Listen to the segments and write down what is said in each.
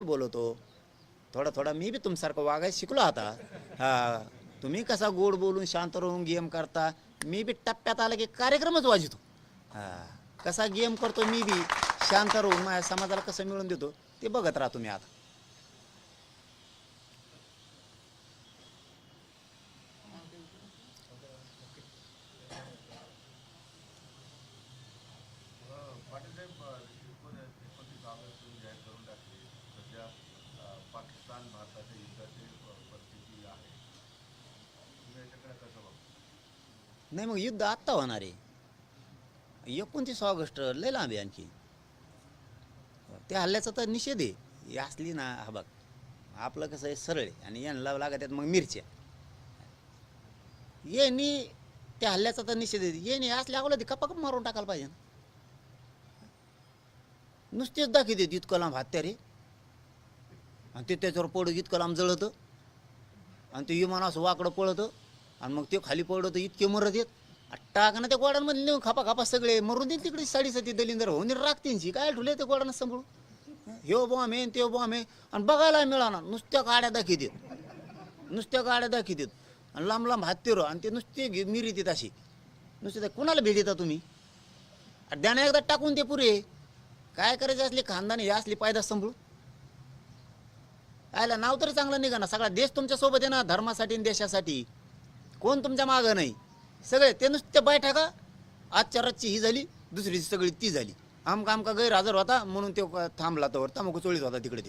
बोलवतो. थोडा थोडा मी बी तुमच्यासारखं वागायला शिकलो आता. हा, तुम्ही कसा गोड बोलून शांत राहून गेम करता, मी बी टप्प्यात आला की कार्यक्रमच वाजवतो. हा, कसा गेम करतो मी बी शांत राहून माझ्या समाजाला कसं मिळून देतो ते बघत राहा तुम्ही आता. पाटील साहेब, 29 ऑगस्ट रोजी जाहीर करून टाकले. सध्या पाकिस्तान भारताच्या युद्धाची परिस्थिती आहे. तुम्ही याच्याकडे कसं बघता? नाही, मग युद्ध आत्ता होणार आहे. 29 ऑगस्ट लय लांब आहे आणखी. त्या हल्ल्याचा तर निषेध आहे. ही असली ना, हा बघ आपलं कसं आहे सरळ आहे आणि यांना लागत आहेत मग मिरच्या. येणी त्या हल्ल्याचा तर निषेध आहे. येणे असल्या अगोदर कपाक मारून टाकायला पाहिजे ना. नुसतेच दाखवते इतकं लांब हत्यारे आणि ते त्याच्यावर पडत इतकं लांब जळतं आणि ते विमान असं वाकडं पळतं आणि मग ते खाली पडतं इतके मरत येत. टाक ना त्या गोडांमध्ये नेऊन खापा खापा सगळे मरून देईल तिकडे. 7.5 दलिंदर होऊन राख त्यांची काय ठुले ते गोडांना सांभाळू. ह्यो बॉम्ब आहे ते बॉम्ब आहे आणि बघायला मिळाना. नुसत्या गाड्या दाखवतात, नुसत्या गाड्या दाखवतात आणि लांब लांब हत्तीर आणि ते नुसते मिरीतात अशी. नुसते कुणाला भेट येता तुम्ही? द्याने एकदा टाकून ते पुरे. काय करायचे असले खानदानी हे असली पायदा संभळू. आयला नाव तरी चांगलं निघा ना. सगळा देश तुमच्या सोबत आहे ना, धर्मासाठी आणि देशासाठी. कोण तुमच्या मागं नाही. सगळे ते नुसते बैठा का आजच्या रातची ही झाली, दुसरीची सगळी ती झाली. आमका गैरहजर होता म्हणून तो थांबला. तर तमाखू चोळीत होता तिकडे.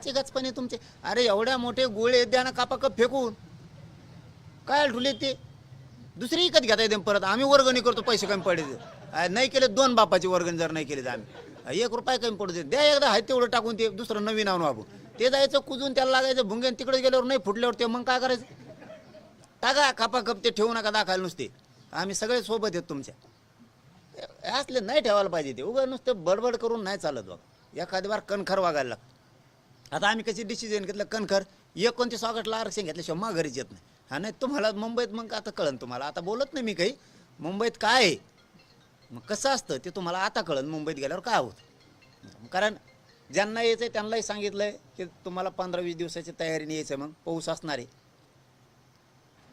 ते गचपणे तुमचे. अरे एवढ्या मोठे गोळे द्या ना कापा कप फेकून. काय ठुले ते दुसरी विकत घेता येते परत. आम्ही वर्गणी करतो पैसे कमी पडले. नाही केले 2 बापाची वर्गणी जर नाही केली तर आम्ही 1 रुपया कमी पडू दे. द्या एकदा आहे तेवढं टाकून ते दुसरं नवीन आणू आपण. ते जायचं कुजून त्याला लागायचं भुंगेन. तिकडे गेल्यावर नाही फुटल्यावर ते मग काय करायचं? टाका खापा कप ते ठेवू नका दाखायला नुसते. आम्ही सगळे सोबत येत तुमच्या. असले नाही ठेवायला पाहिजे ते. उगा नुसतं बडबड करून नाही चालत बघ. एखादी बार कणखर वागायला लागतं. आता आम्ही कशी डिसिजन घेतलं कणखर 29 ऑगस्टला आरक्षण घेतल्याशिवाय माघारीच येत नाही. हा, नाही तुम्हाला मुंबईत मग आता कळन. तुम्हाला आता बोलत नाही मी काही. मुंबईत काय आहे मग कसं असतं ते तुम्हाला आता कळन. मुंबईत गेल्यावर काय होतं. कारण ज्यांना यायचं आहे त्यांनाही सांगितलं आहे की तुम्हाला 15-20 दिवसाची तयारीने यायचं आहे. मग पाऊस असणार आहे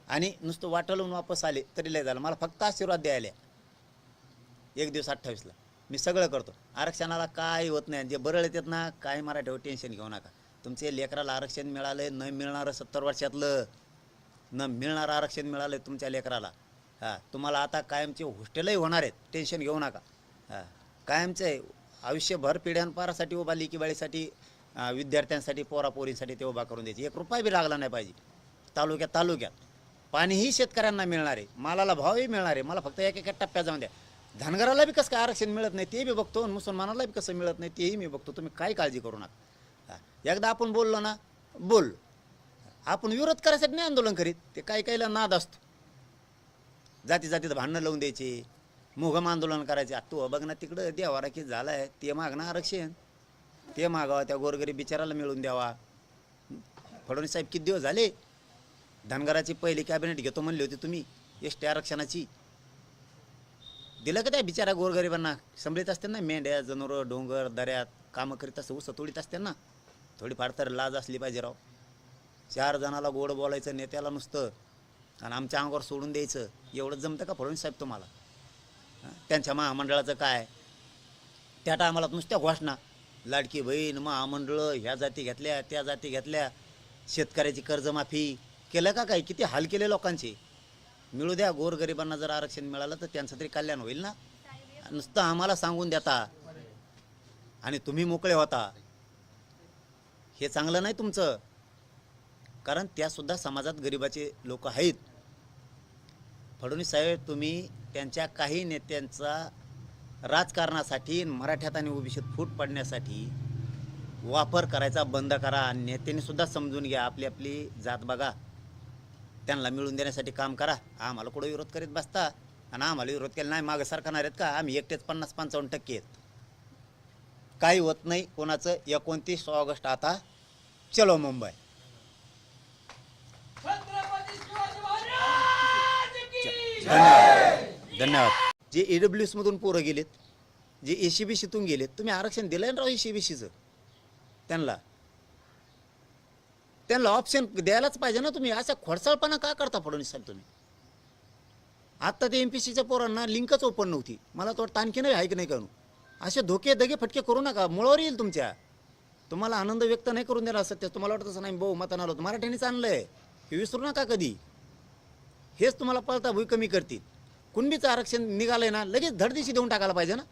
आणि नुसतं वाटवून वापस आले तरी लय झालं. मला फक्त आशीर्वाद द्यायला 1 दिवस 28ला मी सगळं करतो. आरक्षणाला काय होत नाही. जे बरळ येतात ना, काय मराठीवर टेन्शन घेऊ नका. तुमचे लेकराला आरक्षण मिळालं. न मिळणारं 70 वर्षातलं न मिळणारं आरक्षण मिळालं तुमच्या लेकराला. हां, तुम्हाला आता कायमचे हॉस्टेलही होणार आहेत. टेन्शन घेऊ नका. हां, कायमचं आहे. आयुष्यभर पिढ्यांपारासाठी उभा लेकीबाळीसाठी विद्यार्थ्यांसाठी पोरापोरींसाठी ते उभा करून द्यायची. 1 रुपया बी लागला नाही पाहिजे. तालुक्यात पाणीही शेतकऱ्यांना मिळणार आहे. मालाला भावही मिळणार आहे. मला फक्त एक टप्प्यात जाऊन द्या. धनगराला बी कसं काय आरक्षण मिळत नाही ते बी बघतो आणि मुसलमानाला बी कसं मिळत नाही तेही मी बघतो. तुम्ही काही काळजी करू नका. एकदा आपण बोललो ना, बोललो. आपण विरोध करायसाठी नाही आंदोलन करीत. ते काहीला नाद असतो. जातीत भांडणं लावून द्यायचे, मोघम आंदोलन करायचे. तू बघ ना तिकडं देवारा की झालं आहे ते मागणं आरक्षण. ते मागावा, त्या गोरगरीब बिचाराला मिळून द्यावा. फडणवीस साहेब किती दिवस झाले धनगराची पहिली कॅबिनेट घेतो म्हणली होती तुम्ही एसटी आरक्षणाची. दिलं का त्या बिचारा गोरगरिबांना? संभळीत असते ना, मेंढ्या जनावरं डोंगर दऱ्यात कामं करीत असते, ऊस तोडीत असते ना. थोडीफार तर लाज असली पाहिजे राव. 4 जणाला गोड बोलायचं नेत्याला नुसतं आणि आमच्या अंगावर सोडून द्यायचं. एवढं जमतं का फडणवीस साहेब तुम्हाला? त्यांच्या महामंडळाचं काय? त्या टायमाला नुसत्या घोषणा, लाडकी बहीण महामंडळं, ह्या जाती घेतल्या त्या जाती घेतल्या, शेतकऱ्याची कर्जमाफी केलं का? काय किती हाल केले लोकांचे. मिळू द्या. गोरगरिबांना जर आरक्षण मिळालं तर त्यांचं तरी कल्याण होईल ना. नुसतं आम्हाला सांगून देता आणि तुम्ही मोकळे होता. हे चांगलं नाही तुमचं. कारण त्यासुद्धा समाजात गरिबाचे लोक आहेत. फडणवीस साहेब, तुम्ही त्यांच्या काही नेत्यांचा राजकारणासाठी मराठ्यात आणि ओबीसीत फूट पडण्यासाठी वापर करायचा बंद करा. नेत्यांनी सुद्धा समजून घ्या. आपली आपली जात बघा. त्यांना मिळून देण्यासाठी काम करा. आम्हाला कुठं विरोध करीत बसता आणि आम्हाला विरोध केला नाही मागं सरकारणार आहेत का? आम्ही एकटेच 50-55% आहेत. काही होत नाही कोणाचं. 29 ऑगस्ट आता चलो मुंबई. धन्यवाद. जे AWS मधून पोरं गेलेत, जे ACBCतून गेलेत, तुम्ही आरक्षण दिलंय ना राव ACBCचं. त्यांना ऑप्शन द्यायलाच पाहिजे ना तुम्ही. असा खोडसाळपणा का करता फडणवीस साहेब तुम्ही? आत्ता ते MPSCच्या पोरांना लिंकच ओपन नव्हती. मला तर वाटतं आणखी नाही आहे की नाही करू. असे धोके दगे फटके करू नका, मुळावर येईल तुमच्या. तुम्हाला आनंद व्यक्त नाही करून देणार सत्य. तुम्हाला वाटत असं नाही भाऊ मतानं आलो मराठ्यांनीच आणलंय हे विसरू नका कधी. हेच तुम्हाला पळता भूई कमी करतील. कुणबीचं आरक्षण निघालंय ना लगेच धडदिशी देऊन टाकायला पाहिजे ना.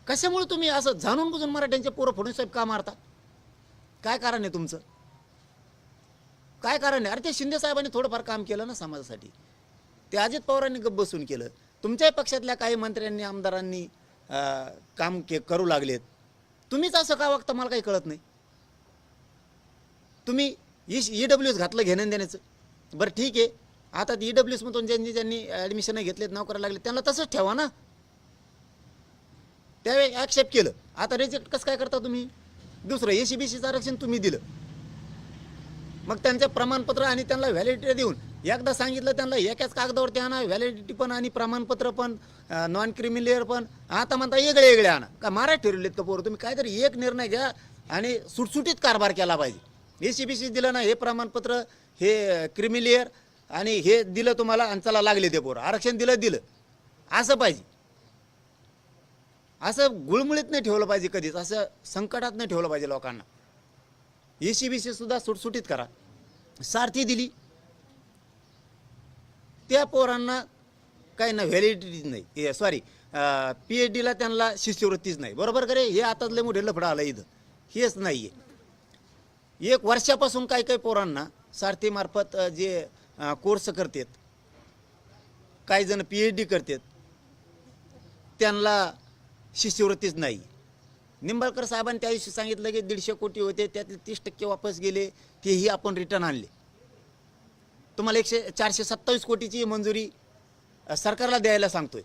कशामुळे तुम्ही असं जाणून बुजून मराठ्यांचे पोरं फडणवीस साहेब का मारता? काय कारण आहे तुमचं? काय कारण आहे? अरे ते शिंदे साहेबांनी थोडंफार काम केलं ना समाजासाठी. ते अजित पवारांनी गप्प बसून केलं. तुमच्याही पक्षातल्या काही मंत्र्यांनी आमदारांनी काम करू लागलेत. तुम्हीच असं का वागता मला काही कळत नाही. तुम्ही EWS घातलं घेणं देण्याचं. बरं ठीक आहे, आता EWS मधून ज्यांनी ॲडमिशन घेतलेत नोकऱ्या लागले त्यांना तसंच ठेवा ना. त्यावेळी ॲक्सेप्ट केलं, आता रिजेक्ट कसं काय करता तुम्ही? दुसरं SC-BCचं आरक्षण तुम्ही दिलं, मग त्यांचं प्रमाणपत्र आणि त्यांना व्हॅलिडिटी देऊन एकदा सांगितलं त्यांना एकाच कागदावरती आणा, व्हॅलिडिटी पण आणि प्रमाणपत्र पण, नॉन क्रिमिलेअर पण. आता म्हणता वेगळे आणा. का महाराज ठरवलेत का पोरं? तुम्ही काहीतरी एक निर्णय घ्या आणि सुटसुटीत कारभार केला पाहिजे. SC-BC दिलं ना, हे प्रमाणपत्र, हे क्रिमिलेअर आणि हे दिलं तुम्हाला आणि चला लागले ते पोरं. आरक्षण दिलं असं पाहिजे. असं गुळमुळीत नाही ठेवलं पाहिजे कधीच, असं संकटात नाही ठेवलं पाहिजे लोकांना. SC-BC सुद्धा सुटसुटीत करा. सारथी दिली त्या पोरांना काही ना व्हॅलिडिटी नाही, सॉरी PhDला त्यांना शिष्यवृत्तीच नाही. बरोबर करे? हे आताच लय मोठे लफडं आलं इथं. हेच नाही आहे. 1 वर्षापासून काही पोरांना सारथीमार्फत जे कोर्स करतात, काही जण PhD करतात, त्यांना शिष्यवृत्तीच नाही. निंबाळकर साहेबांनी त्या दिवशी सांगितलं की 150 कोटी होते, त्यातले 30% वापस गेले, तेही आपण रिटर्न आणले. तुम्हाला 427 कोटीची मंजुरी सरकारला द्यायला सांगतोय.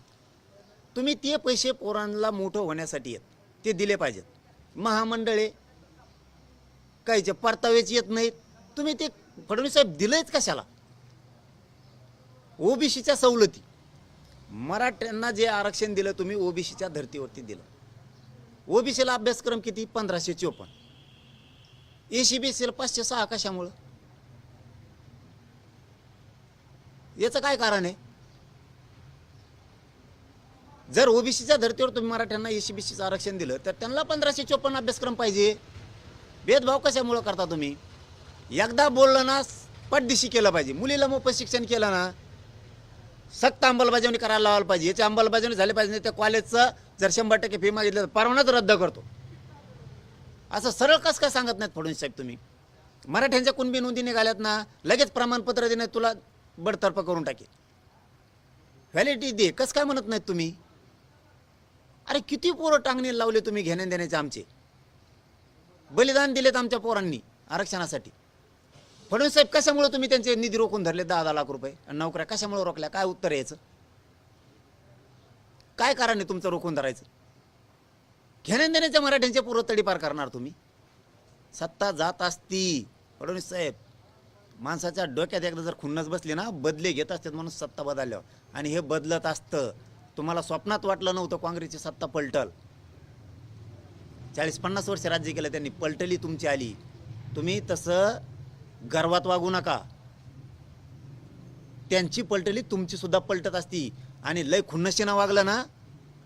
तुम्ही ते पैसे पोरांना मोठं होण्यासाठी आहेत, ते दिले पाहिजेत. महामंडळे काहीचे परतावेच येत नाहीत. तुम्ही ते फडणवीस साहेब दिलंच कशाला? OBCच्या सवलती, मराठ्यांना जे आरक्षण दिलं तुम्ही OBCच्या धर्तीवरती दिलं. OBCला अभ्यासक्रम किती? 1554. SC-BCला 506. कशामुळं? याचं काय कारण आहे? जर OBCच्या धर्तीवर तुम्ही मराठ्यांना SC-BCचं आरक्षण दिलं तर त्यांना 1554 अभ्यासक्रम पाहिजे. भेदभाव कशामुळं करता तुम्ही? एकदा बोललं ना पटदिशी केलं पाहिजे. मुलीला मोफत शिक्षण केलं ना सक्त अंमलबजावणी करायला लावायला पाहिजे. याची अंमलबजावणी झाली पाहिजे. नाही त्या कॉलेजचं जर 100% फी मागितलं तर परवानाच रद्द करतो. असं सरळ कसं काय सांगत नाहीत फडणवीस साहेब तुम्ही? मराठ्यांच्या कुणबी नोंदी निघाल्यात ना लगेच प्रमाणपत्र देणे तुला बडतर्फ करून टाकेल, व्हॅलिडिटी दे. कसं काय म्हणत नाहीत तुम्ही? अरे किती पोरं टांगणी लावले तुम्ही घेण्या देण्याचे. आमचे बलिदान दिलेत आमच्या पोरांनी आरक्षणासाठी. फडणवीस साहेब कशामुळे तुम्ही त्यांचे निधी रोखून धरले 10-10 लाख रुपये आणि नोकऱ्या कशामुळे रोखल्या? काय उत्तर यायचं? काय कारण आहे तुमचं रोखून धरायचं? घेण्या देण्याच्या मराठ्यांचे पोरं तडीपार करणार तुम्ही. सत्ता जात असती फडणवीस साहेब, माणसाच्या डोक्यात एकदा जर खुन्नस बसली ना बदले घेत असतात म्हणून सत्ता बदलल्यावर, आणि हे बदलत असतं. तुम्हाला स्वप्नात वाटलं नव्हतं काँग्रेसची सत्ता पलटल. 40-50 वर्ष राज्य केलं त्यांनी, पलटली तुमची आली. तुम्ही तसं गर्वात वागू नका. त्यांची पलटली तुमची सुद्धा पलटत असती. आणि लय खुन्नशीनं वागलं ना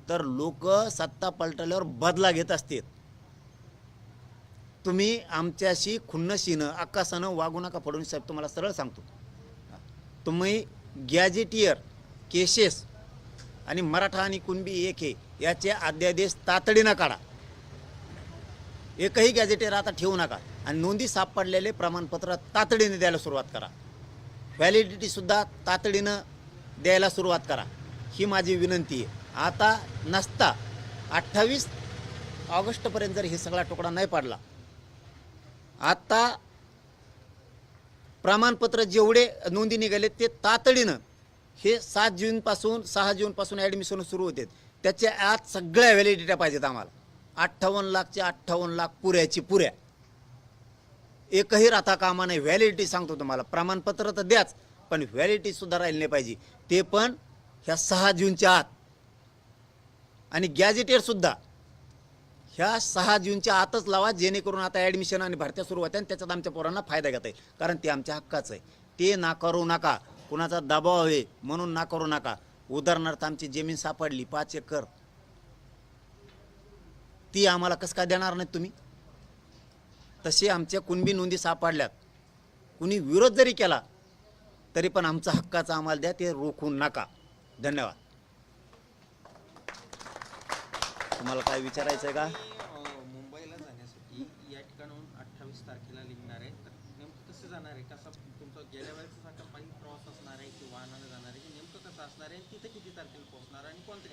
तर लोक सत्ता पलटल्यावर बदला घेत असतात. तुम्ही आमच्याशी खुन्नशीनं अक्कासानं वागू नका फडणवीस साहेब. तुम्हाला सरळ सांगतो, तुम्ही गॅजेटियर केसेस आणि मराठा आणि कुणबी एक आहे याचे अध्यादेश तातडीनं काढा. एकही गॅजेटियर आता ठेवू नका. आणि नोंदी सापडलेले प्रमाणपत्र तातडीने द्यायला सुरुवात करा. व्हॅलिडिटीसुद्धा तातडीनं द्यायला सुरुवात करा. ही माझी विनंती आहे. आता नसता 28 ऑगस्टपर्यंत जर हे सगळा तुकडा नाही पडला, आता प्रमाणपत्र जेवढे नोंदी निघाले ते तातडीनं, हे 7 जूनपासून 6 जूनपासून ॲडमिशन सुरू होते, त्याच्या आत सगळ्या व्हॅलिडिट्या पाहिजेत आम्हाला. 58 लाखचे 58 लाख पुऱ्याची पुऱ्या. एकही राहता कामा नाही. व्हॅलिडिटी सांगतो तुम्हाला. प्रमाणपत्र तर द्याच, पण व्हॅलिडिटी सुद्धा राहिली नाही पाहिजे, ते पण ह्या 6 जूनच्या आत. आणि गॅजेटियर सुद्धा ह्या 6 जूनच्या आतच लावा, जेणेकरून आता ॲडमिशन आणि भरत्या सुरू होत्या आणि त्याच्यात आमच्या पोरांना फायदा घेता येईल, कारण ते आमच्या हक्काचं आहे. ते नाकारू नका, कुणाचा दबाव आहे म्हणून नाकारू नका. उदाहरणार्थ आमची जमीन सापडली 5 एकर, ती आम्हाला कसं काय देणार नाहीत तुम्ही? तसे आमच्या कुणबी नोंदी सापडल्यात, कुणी विरोध जरी केला तरी पण आमचा हक्काचं आम्हाला द्या, ते रोखू नका. धन्यवाद. तुम्हाला काय विचारायचं आहे का? मुंबईला जाण्यासाठी या ठिकाणाहून 28 तारखेला निघणार आहे, तर नेमकं कसं जाणार आहे? कसा तुमचा गेल्या वेळेचा सारखा पायी प्रवास असणार आहे की वाहनानं जाणार आहे, की नेमकं कसं असणार आहे? तिथे किती तारखेला पोहोचणार आणि कोणत्या